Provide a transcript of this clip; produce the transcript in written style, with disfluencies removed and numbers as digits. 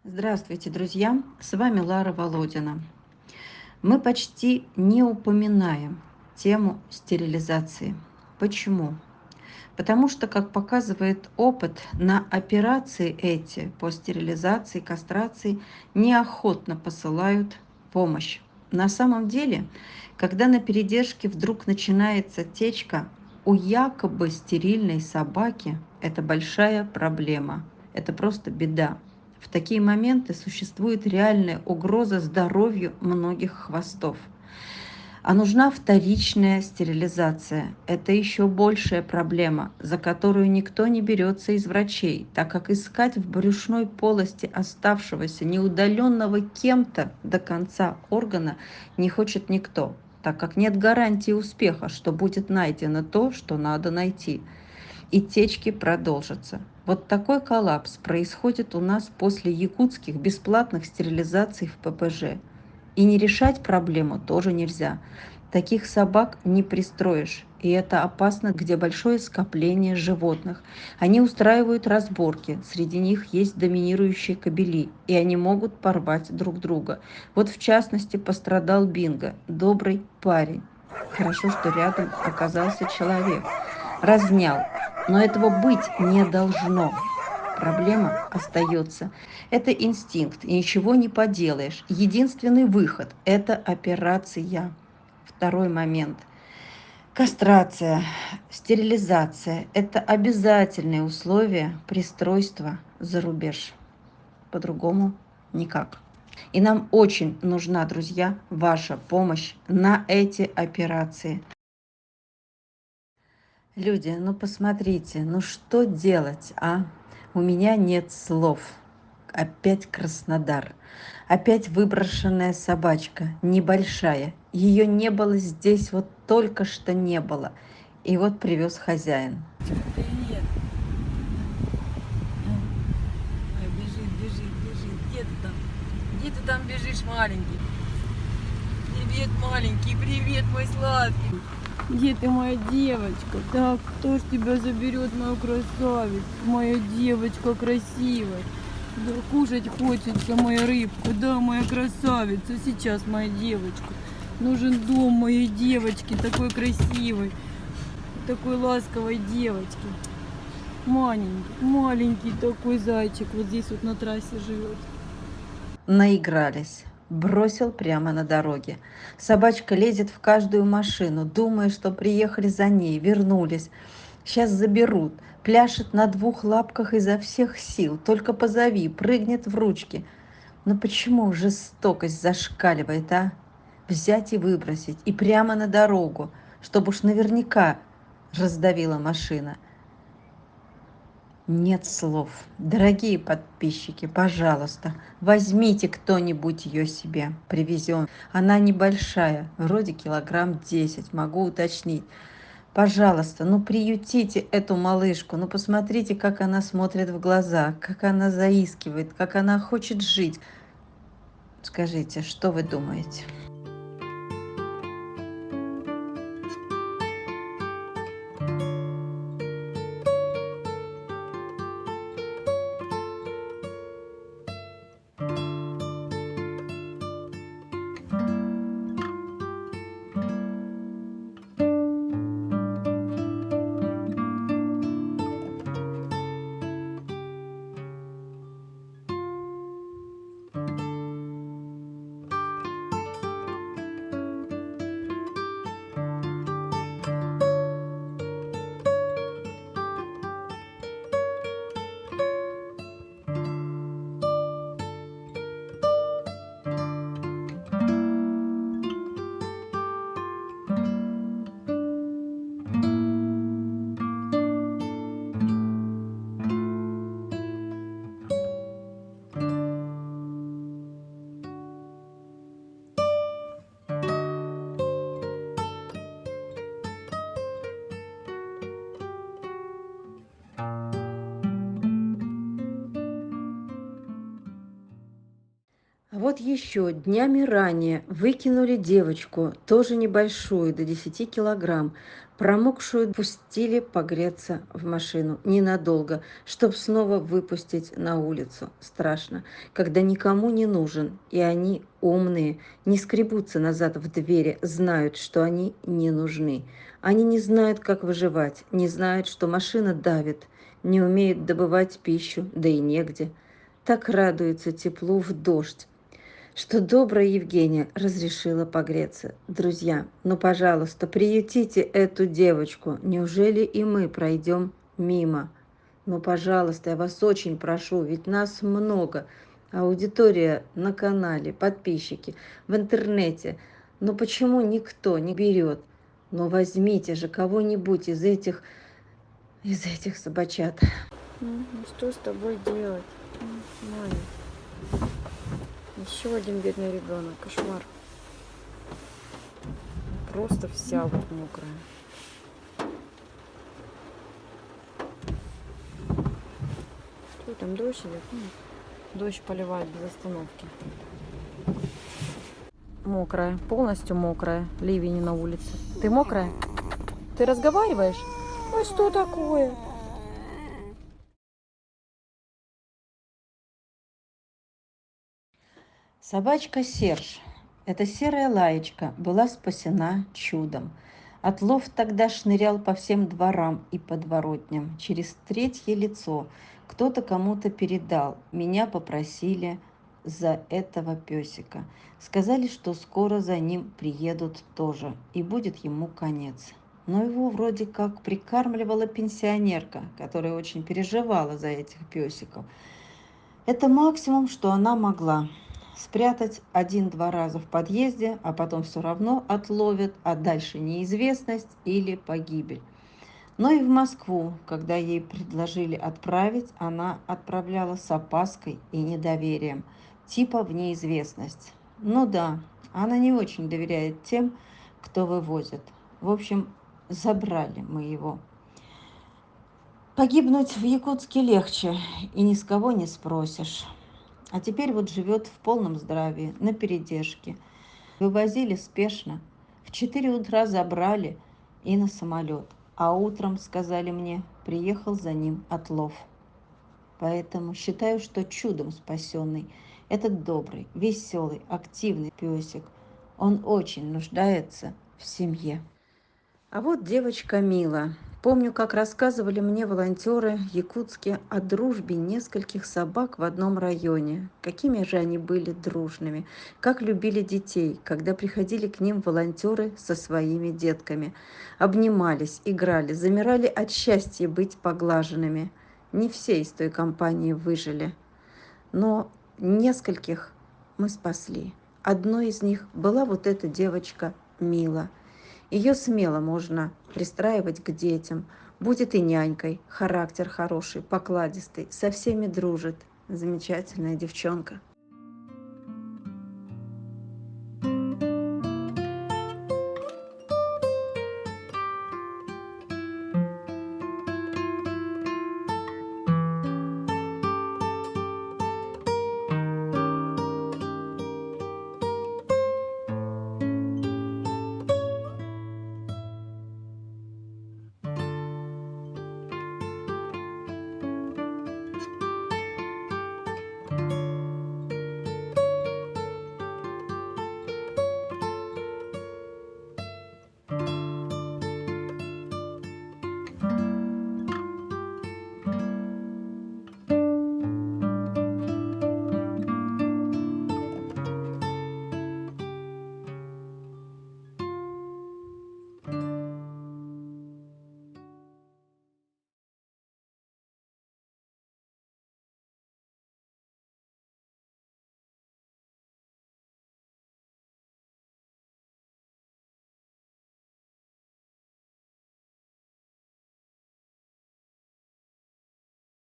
Здравствуйте, друзья! С вами Лара Володина. Мы почти не упоминаем тему стерилизации. Почему? Потому что, как показывает опыт, на операции эти по стерилизации, кастрации неохотно посылают помощь. На самом деле, когда на передержке вдруг начинается течка, у якобы стерильной собаки это большая проблема. Это просто беда. В такие моменты существует реальная угроза здоровью многих хвостов. А нужна вторичная стерилизация. Это еще большая проблема, за которую никто не берется из врачей, так как искать в брюшной полости оставшегося неудаленного кем-то до конца органа не хочет никто, так как нет гарантии успеха, что будет найдено то, что надо найти, и течки продолжатся. Вот такой коллапс происходит у нас после якутских бесплатных стерилизаций в ППЖ. И не решать проблему тоже нельзя. Таких собак не пристроишь, и это опасно, где большое скопление животных. Они устраивают разборки, среди них есть доминирующие кобели, и они могут порвать друг друга. Вот в частности пострадал Бинго, добрый парень. Хорошо, что рядом оказался человек. Разнял, но этого быть не должно. Проблема остается. Это инстинкт, и ничего не поделаешь. Единственный выход – это операция. Второй момент. Кастрация, стерилизация – это обязательные условия пристройства за рубеж. По-другому никак. И нам очень нужна, друзья, ваша помощь на эти операции. Люди, ну посмотрите, ну что делать, а? У меня нет слов. Опять Краснодар. Опять выброшенная собачка, небольшая. Ее не было здесь, вот только что не было. И вот привез хозяин. Привет. Ой, бежит. Где ты там? Где ты там бежишь, маленький? Привет, маленький, привет, мой сладкий. Где ты, моя девочка? Так, кто ж тебя заберет, мою красавицу? Моя девочка красивая. Да, кушать хочется, моя рыбка. Да, моя красавица. Сейчас, моя девочка. Нужен дом моей девочки, такой красивой, такой ласковой девочки. Маленький такой зайчик вот здесь вот на трассе живет. Наигрались. Бросил прямо на дороге. Собачка лезет в каждую машину, думая, что приехали за ней, вернулись. Сейчас заберут. Пляшет на двух лапках изо всех сил. Только позови, прыгнет в ручки. Но почему жестокость зашкаливает, а? Взять и выбросить, и прямо на дорогу, чтобы уж наверняка раздавила машина. Нет слов. Дорогие подписчики, пожалуйста, возьмите кто-нибудь ее себе, привезем. Она небольшая, вроде килограмм 10, могу уточнить. Пожалуйста, ну приютите эту малышку, ну посмотрите, как она смотрит в глаза, как она заискивает, как она хочет жить. Скажите, что вы думаете? Вот еще днями ранее выкинули девочку, тоже небольшую, до 10 килограмм, промокшую, пустили погреться в машину ненадолго, чтоб снова выпустить на улицу. Страшно, когда никому не нужен, и они умные, не скребутся назад в двери, знают, что они не нужны. Они не знают, как выживать, не знают, что машина давит, не умеют добывать пищу, да и негде. Так радуется теплу в дождь, что добрая Евгения разрешила погреться. Друзья, ну, пожалуйста, приютите эту девочку. Неужели и мы пройдем мимо? Ну, пожалуйста, я вас очень прошу, ведь нас много. Аудитория на канале, подписчики, в интернете. Но почему никто не берет? Ну, возьмите же кого-нибудь из этих собачат. Ну что с тобой делать? Маня. Еще один бедный ребенок. Кошмар. Просто вся вот мокрая. Что там, дождь идет? Дождь поливает без остановки. Мокрая, полностью мокрая. Ливень на улице. Ты мокрая? Ты разговариваешь? А что такое? Собачка Серж, эта серая лаечка, была спасена чудом. Отлов тогда шнырял по всем дворам и подворотням. Через третье лицо кто-то кому-то передал. Меня попросили за этого песика. Сказали, что скоро за ним приедут тоже, и будет ему конец. Но его вроде как прикармливала пенсионерка, которая очень переживала за этих песиков. Это максимум, что она могла. Спрятать один-два раза в подъезде, а потом все равно отловят, а дальше неизвестность или погибель. Но и в Москву, когда ей предложили отправить, она отправляла с опаской и недоверием, типа в неизвестность. Ну да, она не очень доверяет тем, кто вывозит. В общем, забрали мы его. Погибнуть в Якутске легче, и ни с кого не спросишь. А теперь вот живет в полном здравии, на передержке. Вывозили спешно. В 4 утра забрали и на самолет. А утром, сказали мне, приехал за ним отлов. Поэтому считаю, что чудом спасенный этот добрый, веселый, активный песик. Он очень нуждается в семье. А вот девочка Мила. Помню, как рассказывали мне волонтеры якутские о дружбе нескольких собак в одном районе. Какими же они были дружными, как любили детей, когда приходили к ним волонтеры со своими детками. Обнимались, играли, замирали от счастья быть поглаженными. Не все из той компании выжили, но нескольких мы спасли. Одной из них была вот эта девочка Мила. Ее смело можно пристраивать к детям. Будет и нянькой, характер хороший, покладистый, со всеми дружит. Замечательная девчонка.